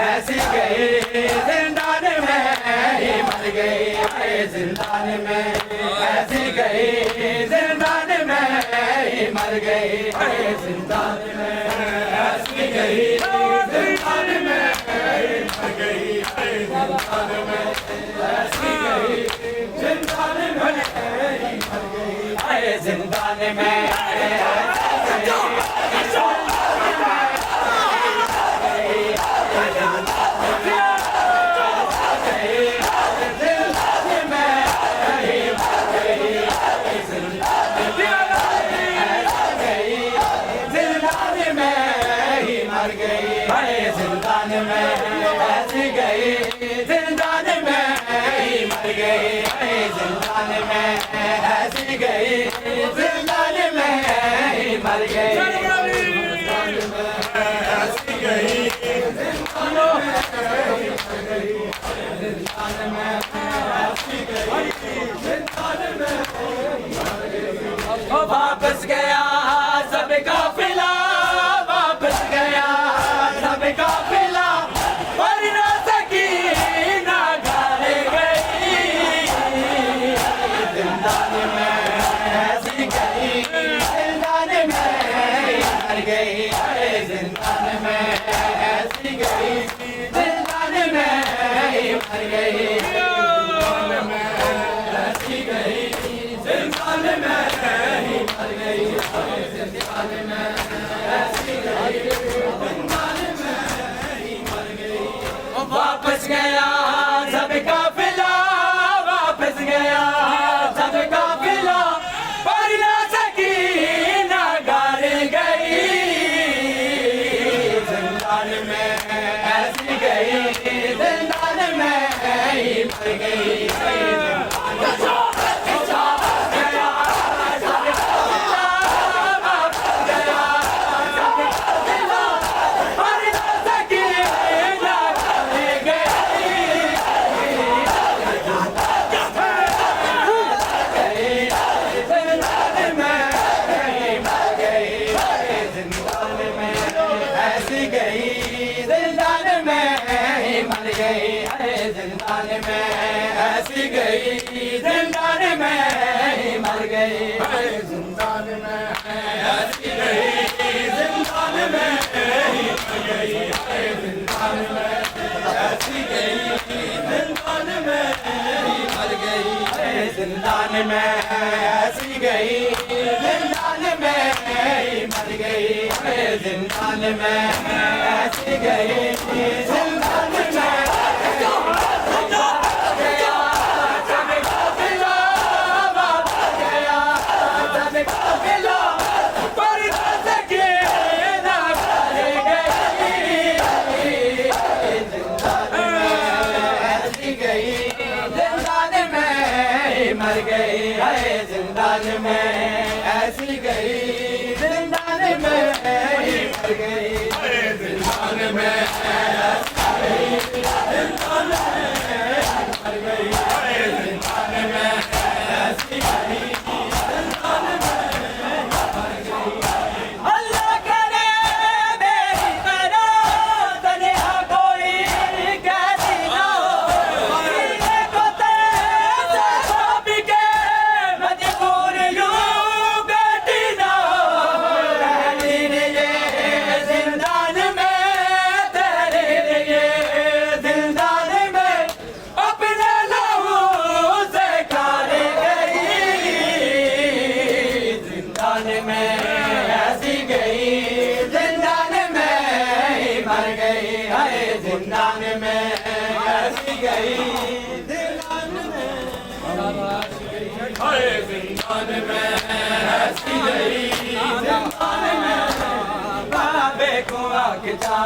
ऐसी गई जिंदान में ही मर गई जिंदान में ऐसी गई जिंदान में ही मर गई जिंदान में ऐसी गई जिंदान में ही मर गई जिंदान में ऐसी गई जिंदान में ही मर गई जिंदान में जिंदान में ऐसी गई जिंदान में ही मर गई जिंदान में ऐसी गई जिंदान में ही मर गई ऐसी गई जिंदान में ऐसी गई जिंदान में वापस गया सब काफिला वापस गया सब काफिला पर ना सकी ना घर गई जिंदान में ऐसी गई जिंदान में मर गई जिंदान में ऐसी गई जिंदान में मर गई जिंदान में ऐसी गई जिंदान में मर गई जिंदान में ऐसी गई वापस गया सब काफिला वापस गया सब काफिला पर ना सकी ना घर गई जिंदान में ऐसी गई जिंदान में मर गई जिंदान में ऐसी गई जिंदान में मर गई जिंदान में ऐसी गई जिंदान में मर गई जिंदान में ऐसी गई जिंदान में मर गई जिंदान में ऐसी गई जिंदान में मर गई जिंदान में ऐसी गई जिंदान में मर गई जिंदान में ऐसी गई जिंदान में मर गई जिंदान में ऐसी गई जिंदान में मर गई जिंदान में ऐसी गई गई जिंदान में हाय जिंदान में हंसी गई जिंदान में बाबे को आके जा